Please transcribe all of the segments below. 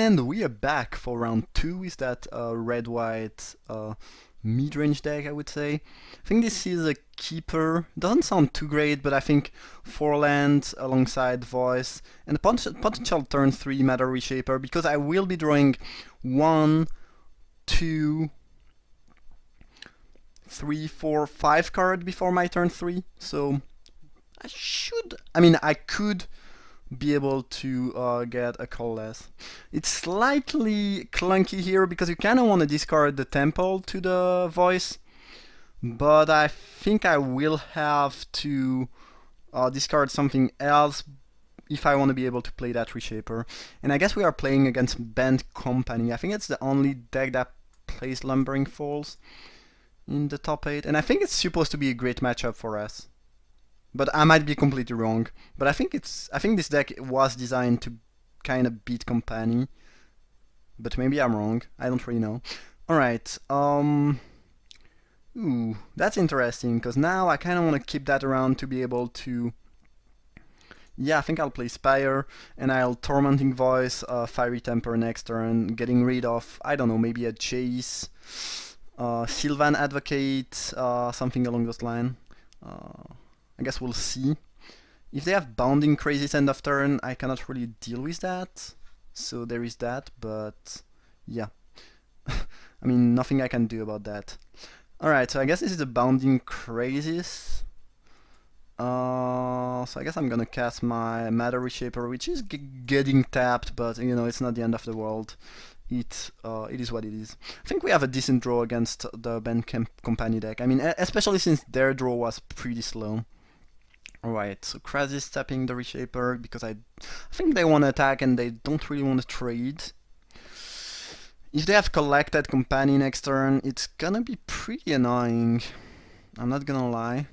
And we are back for round 2 with that red-white mid-range deck, I would say. I think this is a keeper. Doesn't sound too great, but I think 4 lands alongside Voice and a potential turn 3 Matter Reshaper, because I will be drawing 1, 2, 3, 4, 5 cards before my turn 3. So I could be able to get a colorless. It's slightly clunky here because you kind of want to discard the temple to the voice, but I think I will have to discard something else if I want to be able to play that Reshaper. And I guess we are playing against Band Company. I think it's the only deck that plays Lumbering Falls in the top 8, and I think it's supposed to be a great matchup for us. But I might be completely wrong. But I think this deck was designed to kind of beat Company. But maybe I'm wrong. I don't really know. Alright, ooh, that's interesting, because now I kind of want to keep that around to be able to... Yeah, I think I'll play Spire, and I'll Tormenting Voice, Fiery Temper next turn, getting rid of, I don't know, maybe a Chase, Sylvan Advocate, something along those lines. I guess we'll see. If they have Bounding Crazies end of turn, I cannot really deal with that. So there is that, but yeah. I mean, nothing I can do about that. Alright, so I guess this is the Bounding Crazies. So I guess I'm gonna cast my Matter Reshaper, which is getting tapped, but you know, it's not the end of the world. It is what it is. I think we have a decent draw against the Band Company deck. I mean, especially since their draw was pretty slow. Alright, so Krasis tapping the Reshaper because I think they want to attack and they don't really want to trade. If they have Collected Company next turn, it's gonna be pretty annoying. I'm not gonna lie.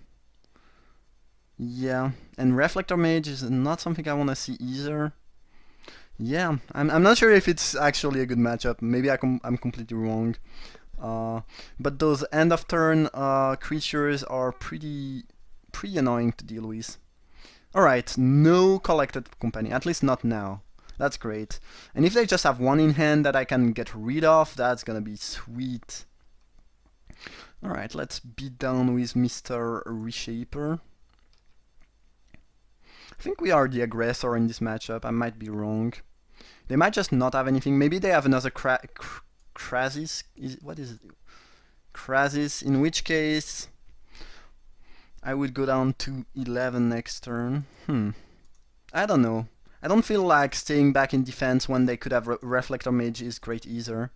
Yeah, and Reflector Mage is not something I want to see either. Yeah, I'm not sure if it's actually a good matchup. Maybe I'm completely wrong. But those end of turn creatures are pretty annoying to deal with. Alright, no Collected Company, at least not now. That's great. And if they just have one in hand that I can get rid of, that's gonna be sweet. Alright, let's beat down with Mr. Reshaper. I think we are the aggressor in this matchup, I might be wrong. They might just not have anything. Maybe they have another Krasis? What is it? Krasis, in which case I would go down to 11 next turn. I don't know. I don't feel like staying back in defense when they could have Reflector Mage is great either.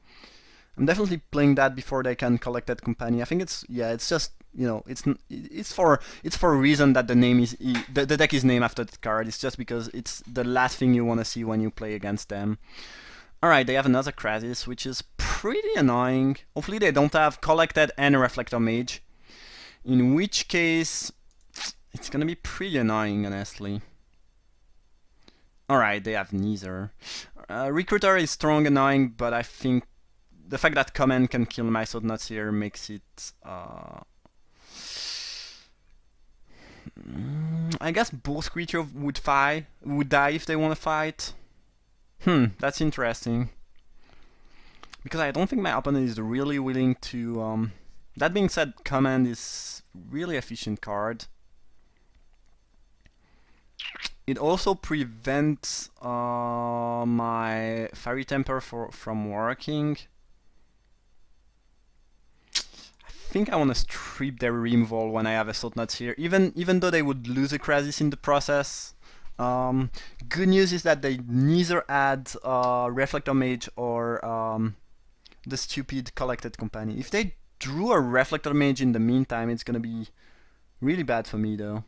I'm definitely playing that before they can collect that Company. I think it's just, you know, it's for a reason that the name is the deck is named after the card. It's just because it's the last thing you want to see when you play against them. Alright, they have another Krasis, which is pretty annoying. Hopefully they don't have Collected and a Reflector Mage. In which case, it's gonna be pretty annoying, honestly. Alright, they have neither. Recruiter is strong, annoying, but I think the fact that Command can kill my Swordnuts here makes it... I guess both creatures would die if they want to fight. That's interesting. Because I don't think my opponent is really willing to... That being said, Command is really efficient card. It also prevents my Fiery Temper from working. I think I want to strip their removal when I have a Swordnuts here, even though they would lose a Krasis in the process. Good news is that they neither add Reflector Mage or the stupid Collected Company. If they drew a Reflector Mage in the meantime, it's gonna be really bad for me though.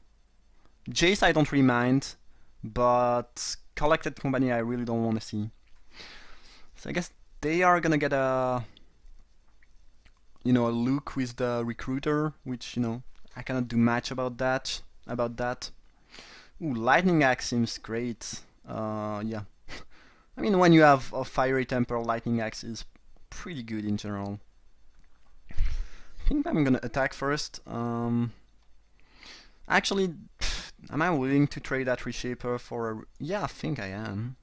Jace I don't really mind, but Collected Company I really don't want to see. So I guess they are gonna get a look with the Recruiter, which, you know, I cannot do much about that. Ooh, Lightning Axe seems great. Yeah. I mean, when you have a Fiery Temper, Lightning Axe is pretty good in general. I think I'm gonna attack first. Actually, am I willing to trade that Reshaper for a... Yeah, I think I am.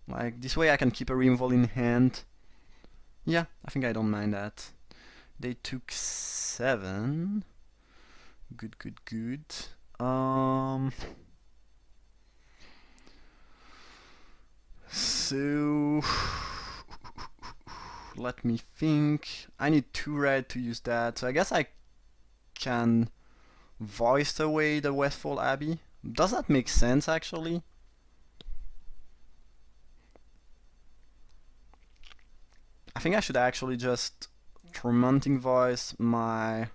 Like, this way I can keep a removal in hand. Yeah, I think I don't mind that. They took 7. Good, good, good. So let me think. I need 2 red to use that, so I guess I can voice away the Westfall Abbey. Does that make sense actually? I think I should actually just Tormenting Voice my...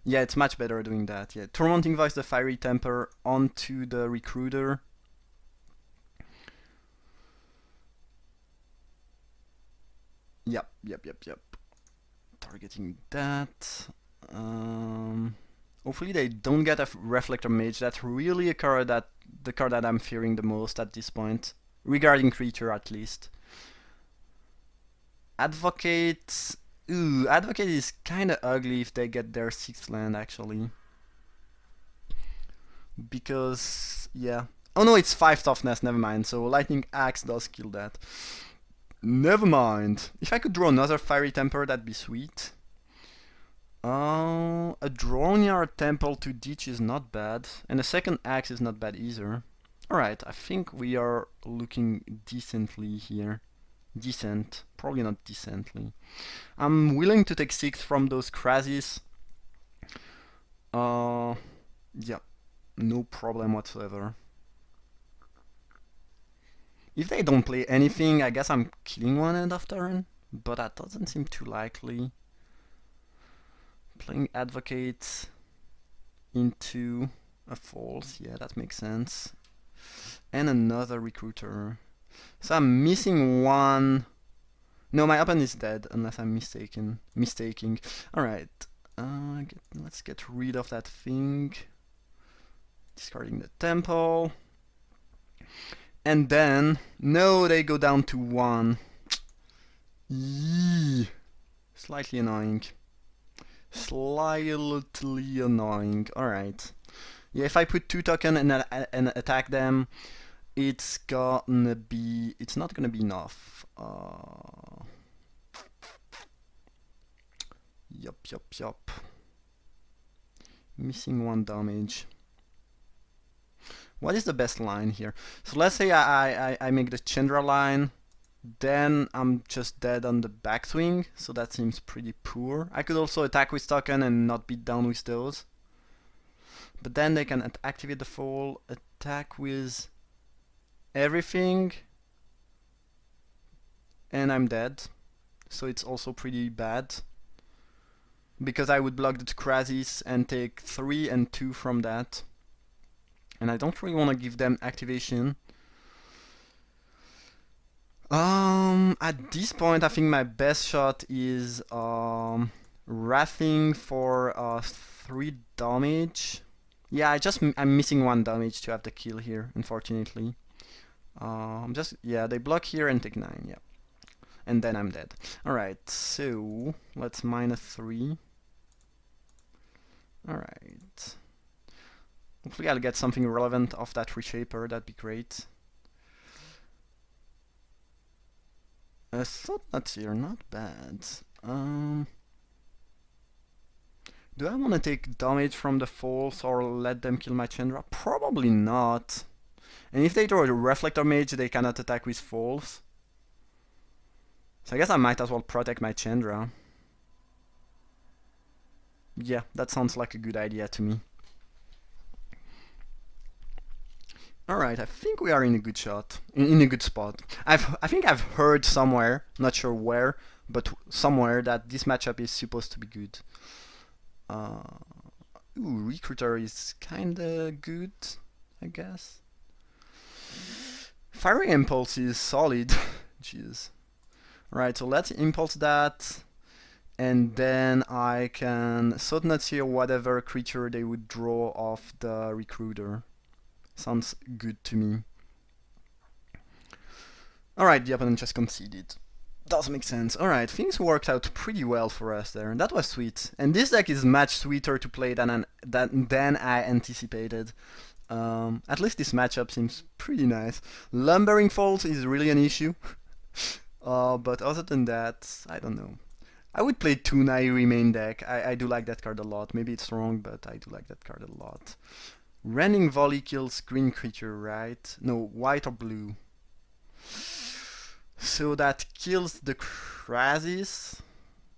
Yeah, it's much better doing that. Yeah, Tormenting Voice the Fiery Temper onto the Recruiter. Yep. Targeting that. Hopefully they don't get a Reflector Mage. That's really a card that the card that I'm fearing the most at this point, regarding creature at least. Advocate. Ooh, Advocate is kind of ugly if they get their 6th land actually. Because, yeah. Oh no, it's 5 toughness, never mind. So Lightning Axe does kill that. Never mind. If I could draw another Fiery Temper, that'd be sweet. A Dronyard Temple to ditch is not bad. And a second axe is not bad either. Alright, I think we are looking decently here. Decent. Probably not decently. I'm willing to take 6 from those Krasis. Yeah. No problem whatsoever. If they don't play anything, I guess I'm killing one end of turn. But that doesn't seem too likely. Playing Advocate into a False. Yeah, that makes sense. And another Recruiter. So I'm missing one. No, my opponent is dead, unless I'm mistaking. Alright. Let's get rid of that thing. Discarding the Temple. And then, no, they go down to 1. Yee. Slightly annoying. Slightly annoying. Alright. Yeah, if I put 2 tokens and attack them, it's not gonna be enough. Yup. Missing 1 damage. What is the best line here? So let's say I make the Chandra line, then I'm just dead on the backswing, so that seems pretty poor. I could also attack with token and not beat down with those. But then they can activate the fall, attack with everything, and I'm dead. So it's also pretty bad. Because I would block the Krasis and take 3 and 2 from that. And I don't really want to give them activation. At this point, I think my best shot is Wrathing for 3 damage. Yeah, I'm missing 1 damage to have the kill here, unfortunately. They block here and take 9, yeah. And then I'm dead. Alright, so let's -3. Alright. Hopefully I'll get something relevant off that Reshaper, that'd be great. Thought Nuts here, not bad. Do I want to take damage from the False or let them kill my Chandra? Probably not. And if they throw a Reflector Mage, they cannot attack with False. So I guess I might as well protect my Chandra. Yeah, that sounds like a good idea to me. Alright, I think we are in a good shot, in a good spot. I think I've heard somewhere, not sure where, but somewhere that this matchup is supposed to be good. Recruiter is kinda good, I guess. Fiery Impulse is solid. Jeez. Right, so let's impulse that. And then I can Sotnuts here whatever creature they would draw off the Recruiter. Sounds good to me. Alright, the opponent just conceded. Does make sense. Alright, things worked out pretty well for us there. That was sweet. And this deck is much sweeter to play than I anticipated. At least this matchup seems pretty nice. Lumbering Falls is really an issue. But other than that, I don't know. I would play 2 Nairi main deck. I do like that card a lot. Maybe it's wrong, but I do like that card a lot. Rending Volley kills green creature, right? No, white or blue. So that kills the Krasis.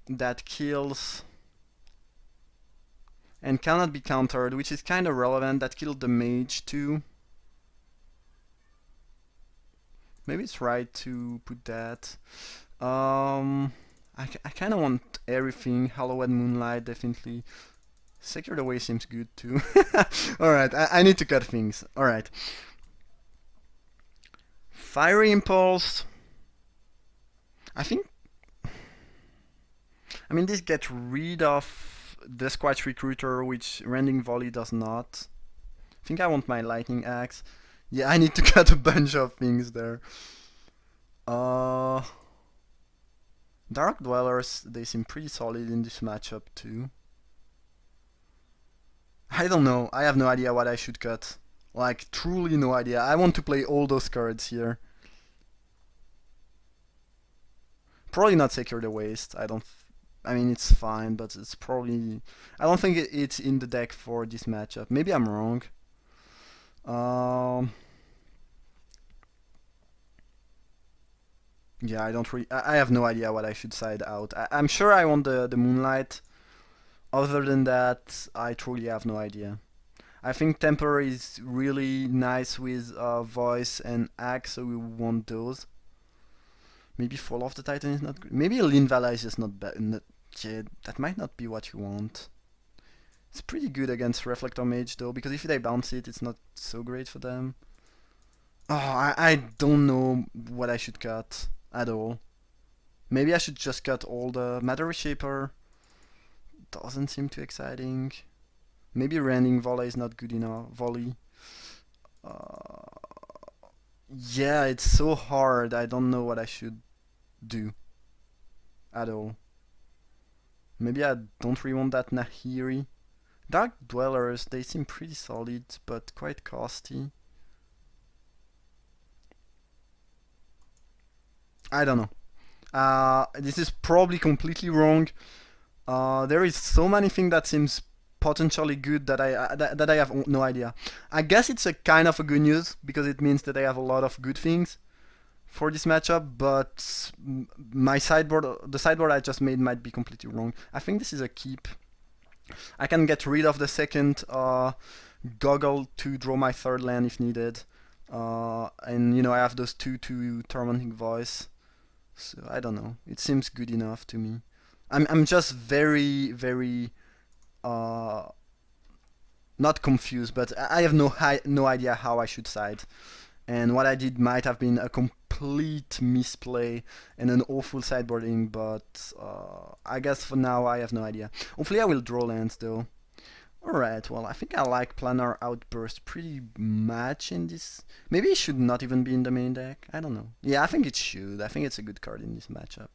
That kills... and cannot be countered, which is kind of relevant. That killed the mage too. Maybe it's right to put that. I kind of want everything. Hallowed Moonlight, definitely. Secured Away seems good too. Alright, I need to cut things. Alright. Fiery Impulse. I think... I mean, this gets rid of the Squatch Recruiter, which Rending Volley does not. I think I want my Lightning Axe. Yeah, I need to cut a bunch of things there. Dark Dwellers, they seem pretty solid in this matchup too. I don't know, I have no idea what I should cut. Like, truly no idea. I want to play all those cards here. Probably not Secure the Waste. I mean, it's fine, but it's probably... I don't think it's in the deck for this matchup. Maybe I'm wrong. Yeah, I don't really... I have no idea what I should side out. I'm sure I want the Moonlight. Other than that, I truly have no idea. I think Temper is really nice with Voice and Axe, so we want those. Maybe Fall of the Titan is not good. Maybe Linvala is just not bad. Yeah, that might not be what you want. It's pretty good against Reflector Mage though, because if they bounce it, it's not so great for them. Oh, I don't know what I should cut at all. Maybe I should just cut all the Matter Reshaper. Doesn't seem too exciting. Maybe Rending Volley is not good enough. Volley. Yeah, it's so hard. I don't know what I should do at all. Maybe I don't really want that Nahiri. Dark Dwellers, they seem pretty solid, but quite costly. I don't know. This is probably completely wrong. There is so many things that seems potentially good that I have no idea. I guess it's a kind of a good news because it means that I have a lot of good things for this matchup, but my sideboard, the sideboard I just made might be completely wrong. I think this is a keep. I can get rid of the second Goggle to draw my third land if needed. And you know, I have those 2/2 Tormenting Voice. So I don't know. It seems good enough to me. I'm just very not confused, but I have no idea how I should side. And what I did might have been a complete misplay and an awful sideboarding, but I guess for now I have no idea. Hopefully I will draw lands though. Alright, well I think I like Planar Outburst pretty much in this. Maybe it should not even be in the main deck. I don't know. Yeah, I think it should. I think it's a good card in this matchup.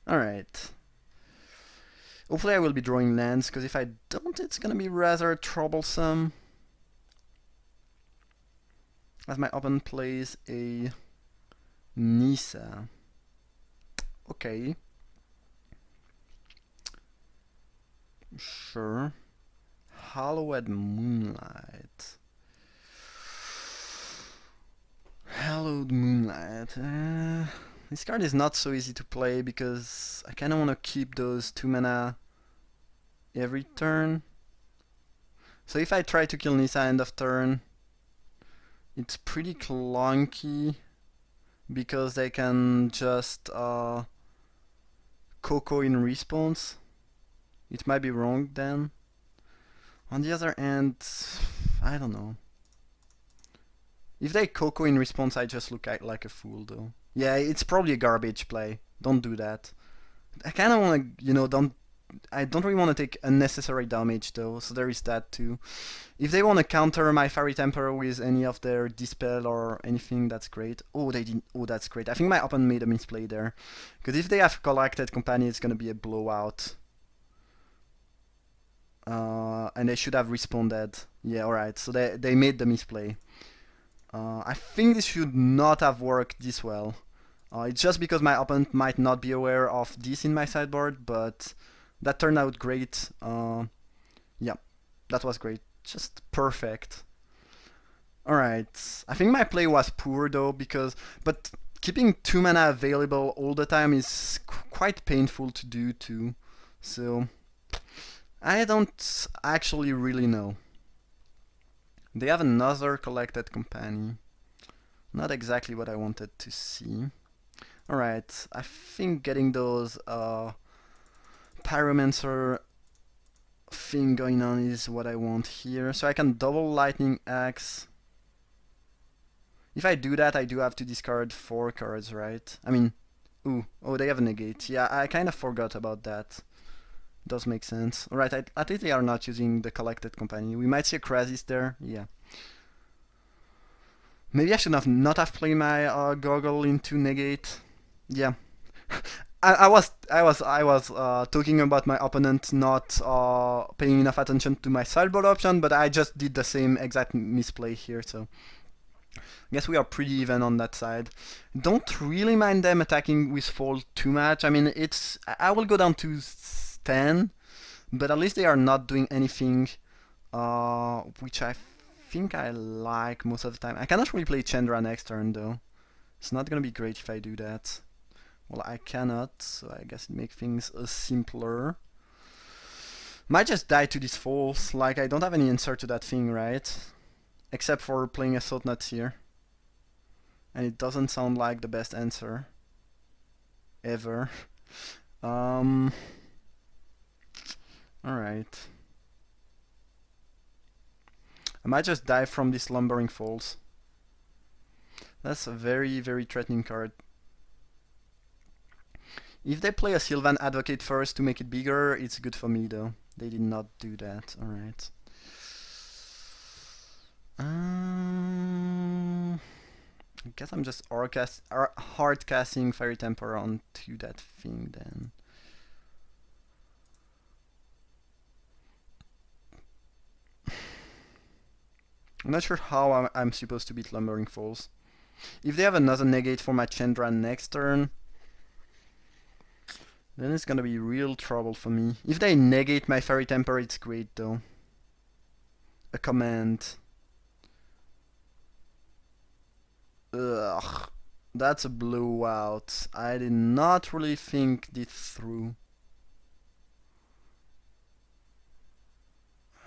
Alright. Hopefully I will be drawing lands, because if I don't, it's gonna be rather troublesome. As my opponent plays a Nissa. Okay. Sure. Hallowed Moonlight. Hallowed Moonlight. This card is not so easy to play because I kind of want to keep those 2 mana every turn. So if I try to kill Nissa end of turn, it's pretty clunky because they can just Coco in response. It might be wrong then. On the other hand, I don't know. If they Coco in response, I just look like a fool though. Yeah, it's probably a garbage play. Don't do that. I kind of want to, you know, I don't really want to take unnecessary damage though, so there is that too. If they want to counter my Fairy Temper with any of their Dispel or anything, that's great. Oh, they didn't. Oh, that's great. I think my opponent made a misplay there. Because if they have Collected Company, it's going to be a blowout. And they should have responded. Yeah, alright, so they made the misplay. I think this should not have worked this well. It's just because my opponent might not be aware of this in my sideboard, but that turned out great. Yeah, that was great. Just perfect. Alright, I think my play was poor though, but keeping 2 mana available all the time is quite painful to do too. So, I don't actually really know. They have another collected companion. Not exactly what I wanted to see. Alright, I think getting those Pyromancer thing going on is what I want here. So I can double Lightning Axe. If I do that, I do have to discard 4 cards, right? I mean, oh, they have a negate. Yeah, I kind of forgot about that. Does make sense. Alright, at least they are not using the collected company. We might see a Krasis there. Yeah. Maybe I should not have played my Goggle into negate. Yeah. I was talking about my opponent not paying enough attention to my sideboard option, but I just did the same exact misplay here, so I guess we are pretty even on that side. Don't really mind them attacking with fold too much. I mean, I will go down to 10, but at least they are not doing anything, which I think I like most of the time. I cannot really play Chandra next turn though. It's not gonna be great if I do that. Well, I cannot, so I guess it makes things simpler. Might just die to this false, like I don't have any answer to that thing, right? Except for playing a Thought Nuts here. And it doesn't sound like the best answer. Ever. Alright. I might just die from this Lumbering Falls. That's a very, very threatening card. If they play a Sylvan Advocate first to make it bigger, it's good for me though. They did not do that. Alright. I guess I'm just hard casting Fairy Temper onto that thing then. I'm not sure how I'm supposed to beat Lumbering Falls. If they have another negate for my Chandra next turn, then it's gonna be real trouble for me. If they negate my Fairy Temper, it's great though. A command. Ugh, that's a blowout. I did not really think this through.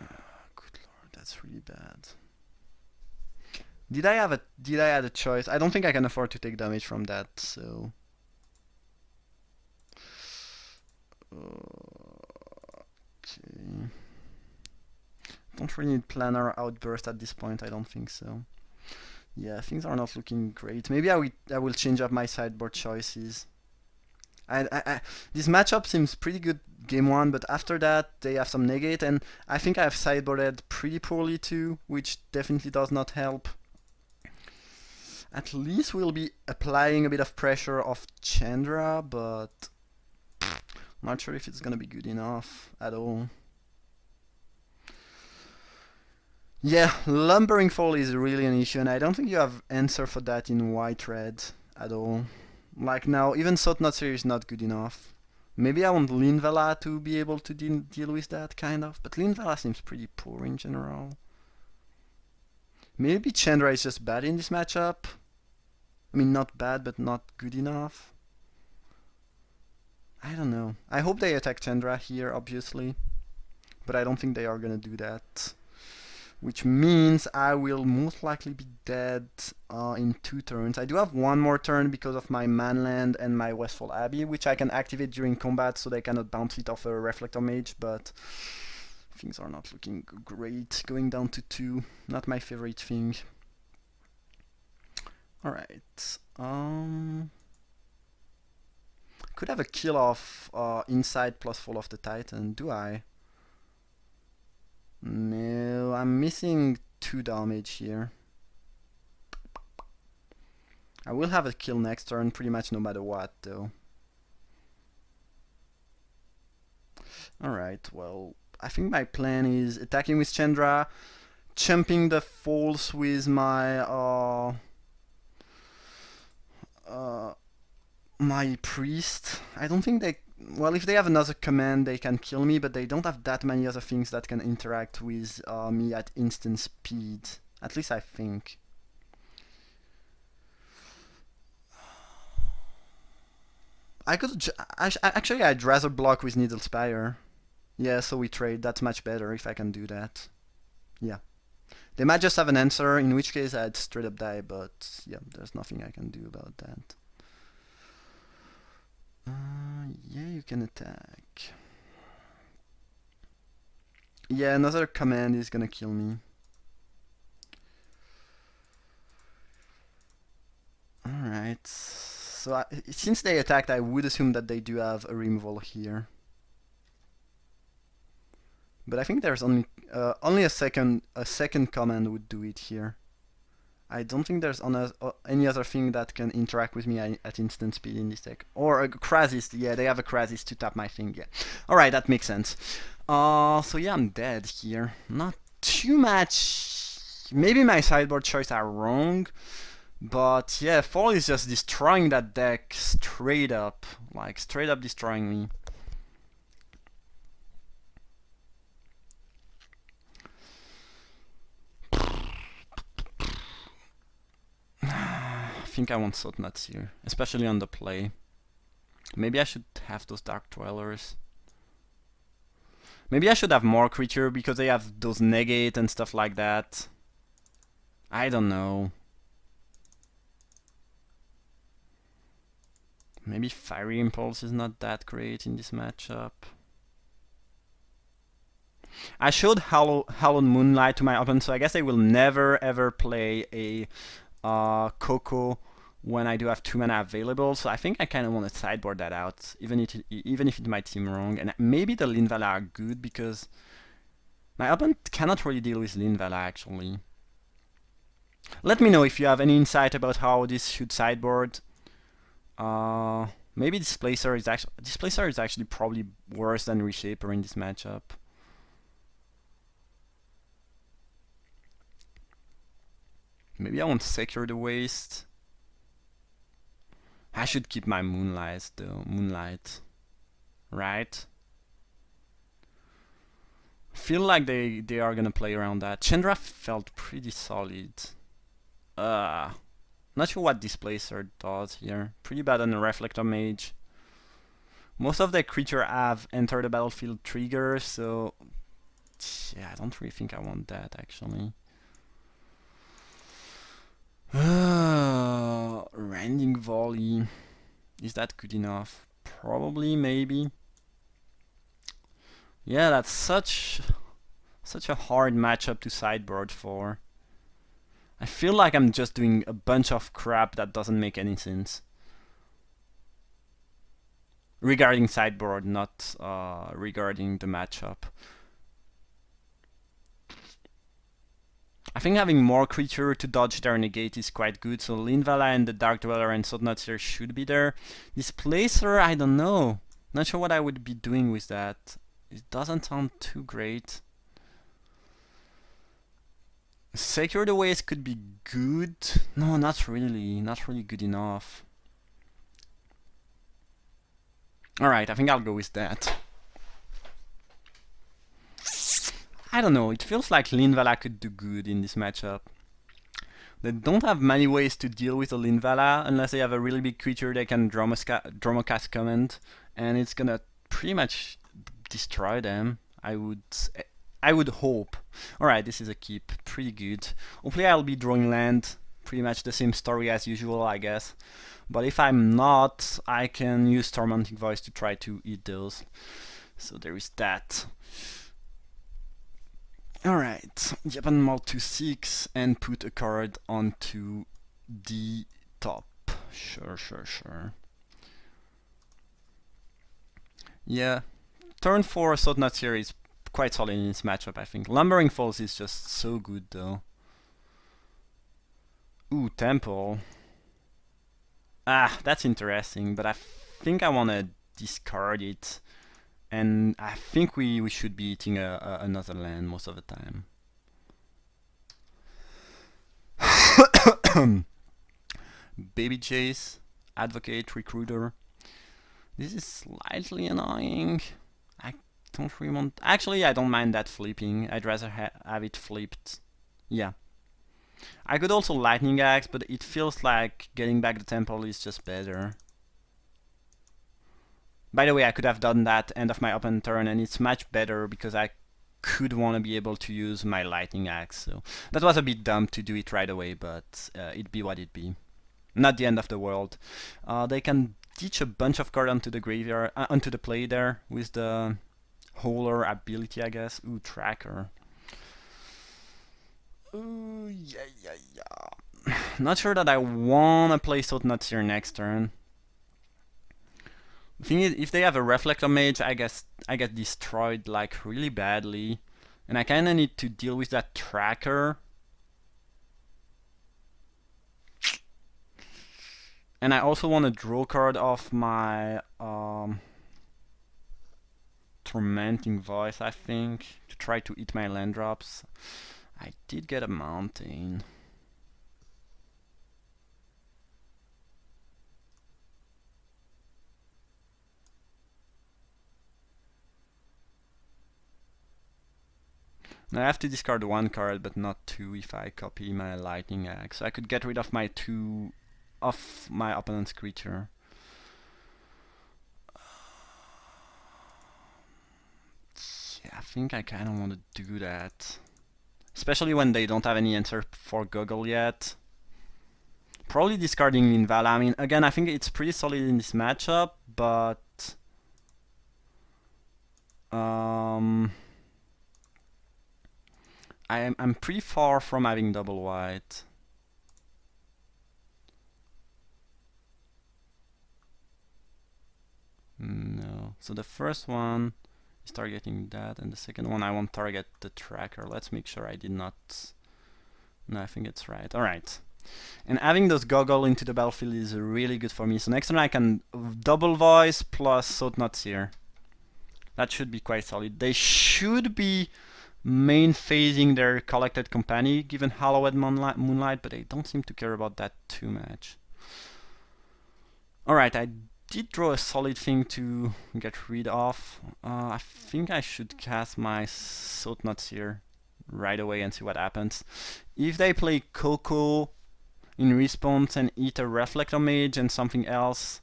Good lord, that's really bad. Did I have a choice? I don't think I can afford to take damage from that, so. Okay. Don't really need Planar Outburst at this point, I don't think so. Yeah, things are not looking great. Maybe I will change up my sideboard choices. This matchup seems pretty good game 1, but after that they have some negate, and I think I have sideboarded pretty poorly too, which definitely does not help. At least we'll be applying a bit of pressure of Chandra, but I'm not sure if it's gonna be good enough at all. Yeah, Lumbering Fall is really an issue, and I don't think you have answer for that in White-Red at all. Like now, even Thought Nuts here is not good enough. Maybe I want Linvala to be able to deal with that, kind of, but Linvala seems pretty poor in general. Maybe Chandra is just bad in this matchup. I mean, not bad, but not good enough. I don't know. I hope they attack Chandra here, obviously, but I don't think they are gonna do that. Which means I will most likely be dead in 2 turns. I do have 1 more turn because of my Manland and my Westfall Abbey, which I can activate during combat so they cannot bounce it off a Reflector Mage, but things are not looking great. Going down to 2, not my favorite thing. Alright. Could have a kill off inside plus Fall of the Titan, do I? No, I'm missing 2 damage here. I will have a kill next turn pretty much no matter what though. Alright, well, I think my plan is attacking with Chandra, chumping the falls with my my priest. I don't think they. Well, if they have another command, they can kill me, but they don't have that many other things that can interact with me at instant speed. At least I think. I could. Actually, I'd rather block with Needle Spire. Yeah, so we trade. That's much better if I can do that. Yeah. They might just have an answer, in which case I'd straight up die, but yeah, there's nothing I can do about that. Yeah, you can attack. Yeah, another command is gonna kill me. Alright. So since they attacked, I would assume that they do have a removal here. But I think there's only a second command would do it here. I don't think there's any other thing that can interact with me at instant speed in this deck. Or a Krasis, yeah, they have a Krasis to tap my thing, yeah. Alright, that makes sense. So yeah, I'm dead here. Not too much. Maybe my sideboard choices are wrong. But yeah, Fall is just destroying that deck straight up. Like, straight up destroying me. I think I want Sot Nuts here, especially on the play. Maybe I should have those Dark Dwellers. Maybe I should have more creature because they have those negate and stuff like that. I don't know. Maybe Fiery Impulse is not that great in this matchup. I showed Hallowed Moonlight to my opponent, so I guess they will never ever play a Coco when I do have 2 mana available. So I think I kind of want to sideboard that out, even if it might seem wrong. And maybe the Linvala are good because my opponent cannot really deal with Linvala actually. Let me know if you have any insight about how this should sideboard. Maybe Displacer is actually probably worse than Reshaper in this matchup. Maybe I want to Secure the Waste. I should keep my Moonlight though. Moonlight. Right? Feel like they are gonna play around that. Chandra felt pretty solid. Not sure what Displacer does here. Pretty bad on the Reflector Mage. Most of the creature have Enter the Battlefield trigger, so yeah, I don't really think I want that actually. Rending Volley. Is that good enough? Probably, maybe. Yeah, that's such a hard matchup to sideboard for. I feel like I'm just doing a bunch of crap that doesn't make any sense. Regarding sideboard, not regarding the matchup. I think having more creature to dodge their negate is quite good, so Linvala and the Dark Dweller and Sotnuts here should be there. Displacer, I don't know. Not sure what I would be doing with that. It doesn't sound too great. Secure the Waste could be good. No, not really. Not really good enough. Alright, I think I'll go with that. I don't know, it feels like Linvala could do good in this matchup. They don't have many ways to deal with a Linvala unless they have a really big creature they can Dromocast command, and it's gonna pretty much destroy them. I would hope. Alright, this is a keep. Pretty good. Hopefully I'll be drawing land. Pretty much the same story as usual, I guess. But if I'm not, I can use Tormenting Voice to try to eat those. So there is that. Alright, Japan Mall to 6 and put a card onto the top. Sure. Yeah, turn 4 Sotnuts here is quite solid in this matchup, I think. Lumbering Falls is just so good though. Ooh, Temple. Ah, that's interesting, but I think I want to discard it And I think we should be eating another land most of the time. Baby Jace, Advocate, Recruiter. This is slightly annoying. I don't really want... Actually, I don't mind that flipping. I'd rather have it flipped. Yeah. I could also Lightning Axe, but it feels like getting back the temple is just better. By the way, I could have done that end of my open turn, and it's much better because I could want to be able to use my Lightning Axe. So that was a bit dumb to do it right away, but it'd be what it be. Not the end of the world. They can teach a bunch of cards onto the graveyard, onto the play there with the Hauler ability, I guess. Ooh, Tracker. Ooh, yeah. Not sure that I wanna play Sotnuts here next turn. The thing is, if they have a Reflector Mage, I guess I get destroyed like really badly, and I kinda need to deal with that Tracker. And I also want to draw card off my Tormenting Voice, I think, to try to eat my land drops. I did get a Mountain. I have to discard one card, but not two if I copy my Lightning Axe. So I could get rid of my two of my opponent's creature. Yeah, I think I kind of want to do that. Especially when they don't have any answer for Goggle yet. Probably discarding Linvala. I mean, again, I think it's pretty solid in this matchup, but... I'm pretty far from having double white. No. So the first one is targeting that, and the second one I won't target the Tracker. Let's make sure I did not... No, I think it's right. Alright. And having those Goggle into the battlefield is really good for me. So next turn I can double Voice plus Sotnuts here. That should be quite solid. They should be main phasing their Collected Company given Hallowed Moonlight, but they don't seem to care about that too much. Alright, I did draw a solid thing to get rid of. I think I should cast my Sotnuts here right away and see what happens. If they play Coco in response and eat a Reflector Mage and something else,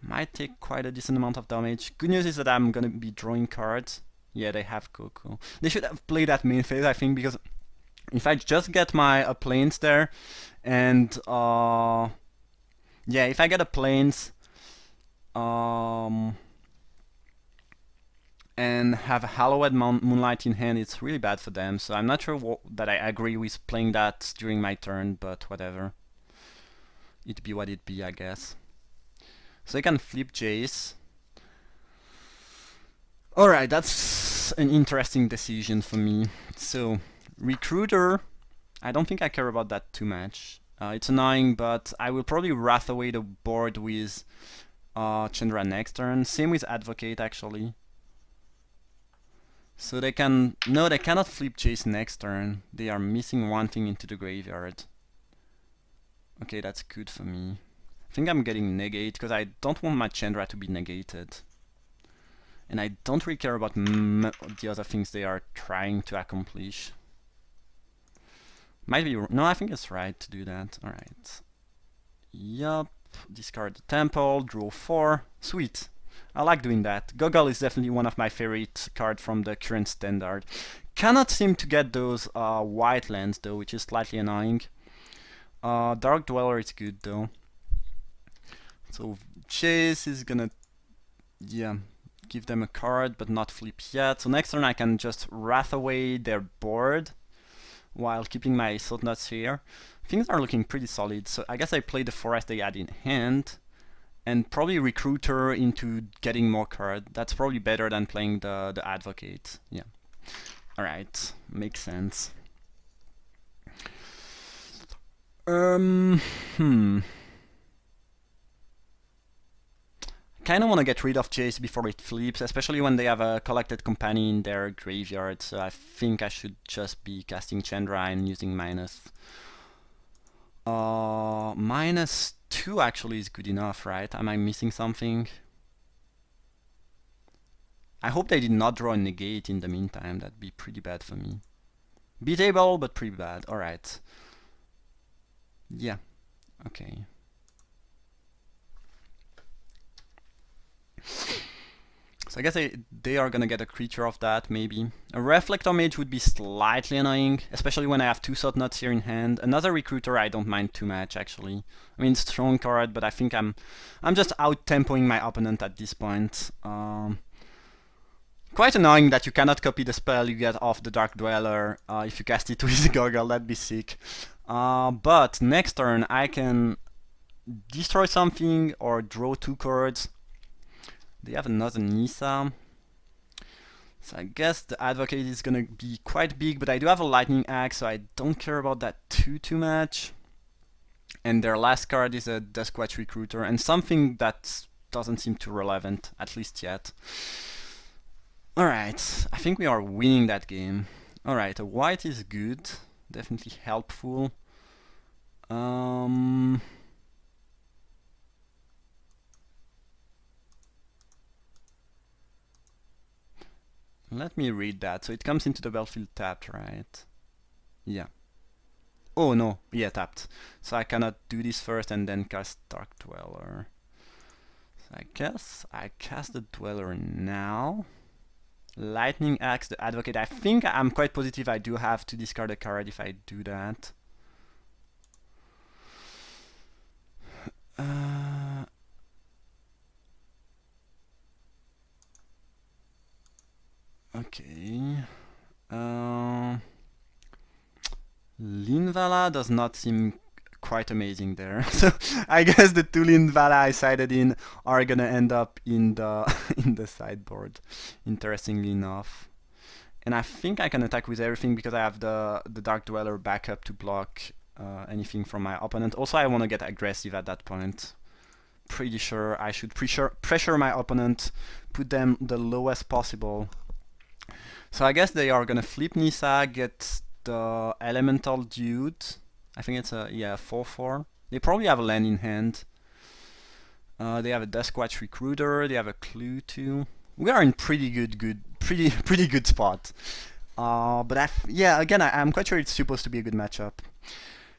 might take quite a decent amount of damage. Good news is that I'm gonna be drawing cards. Yeah, they have Coco. They should have played that main phase, I think, because if I just get my planes there, and yeah, if I get a planes and have a Hallowed Moonlight in hand, it's really bad for them. So I'm not sure that I agree with playing that during my turn, but whatever. It'd be what it be, I guess. So I can flip Jace. Alright, that's an interesting decision for me. So, Recruiter, I don't think I care about that too much. It's annoying, but I will probably wrath away the board with Chandra next turn. Same with Advocate, actually. So they can... No, they cannot flip Jace next turn. They are missing one thing into the graveyard. Okay, that's good for me. I think I'm getting negate, because I don't want my Chandra to be negated. And I don't really care about the other things they are trying to accomplish. Might be... No, I think it's right to do that. Alright. Yup. Discard the temple, draw 4. Sweet. I like doing that. Goggle is definitely one of my favorite cards from the current standard. Cannot seem to get those white lands though, which is slightly annoying. Dark Dweller is good though. So Chase is gonna... Yeah. Give them a card, but not flip yet. So next turn I can just wrath away their board while keeping my Sotnuts here. Things are looking pretty solid, so I guess I play the forest they had in hand and probably Recruiter into getting more card. That's probably better than playing the Advocate. Yeah. Alright, makes sense. I kind of want to get rid of Jace before it flips, especially when they have a Collected Company in their graveyard, so I think I should just be casting Chandra and using minus. -2 actually is good enough, right? Am I missing something? I hope they did not draw a negate in the meantime, that'd be pretty bad for me. Beatable, but pretty bad, alright. Yeah, okay. So I guess they are gonna get a creature of that, maybe. A Reflector Mage would be slightly annoying, especially when I have 2 Thought Knots here in hand. Another Recruiter I don't mind too much, actually. I mean, strong card, but I think I'm just out-tempoing my opponent at this point. Quite annoying that you cannot copy the spell you get off the Dark Dweller if you cast it with a Goggle, that'd be sick. But next turn I can destroy something or draw 2 cards. They have another Nissa. So I guess the Advocate is gonna be quite big, but I do have a Lightning Axe, so I don't care about that too much. And their last card is a Duskwatch Recruiter, and something that doesn't seem too relevant, at least yet. Alright, I think we are winning that game. Alright, a white is good, definitely helpful. Let me read that. So it comes into the battlefield tapped, right? Yeah. Oh no, yeah, tapped. So I cannot do this first and then cast Dark Dweller. So I guess I cast the Dweller now. Lightning Axe, the Advocate. I think I'm quite positive I do have to discard a card if I do that. Okay. Linvala does not seem quite amazing there. So I guess the 2 Linvala I sided in are gonna end up in the in the sideboard, interestingly enough. And I think I can attack with everything because I have the Dark Dweller backup to block anything from my opponent. Also, I want to get aggressive at that point. Pretty sure I should pressure my opponent, put them the lowest possible. So I guess they are gonna flip Nissa, get the Elemental Dude. I think it's a 4/4. They probably have a land in hand. They have a Duskwatch Recruiter. They have a Clue too. We are in pretty good spot. But again, I'm quite sure it's supposed to be a good matchup.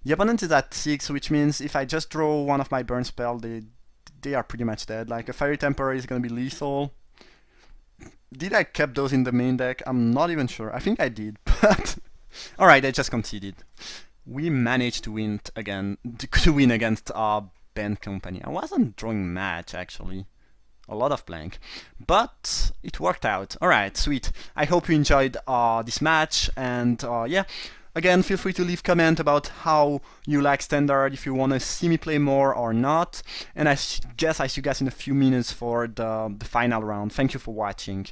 The opponent is at 6, which means if I just draw one of my burn spell, they are pretty much dead. Like a Fiery Temporary is gonna be lethal. Did I keep those in the main deck? I'm not even sure. I think I did, but alright, I just conceded. We managed to win again, to win against our Band Company. I wasn't drawing match actually. A lot of blank, but it worked out. Alright, sweet. I hope you enjoyed this match, and yeah. Again, feel free to leave comment about how you like Standard, if you want to see me play more or not. And I guess I see you guys in a few minutes for the final round. Thank you for watching.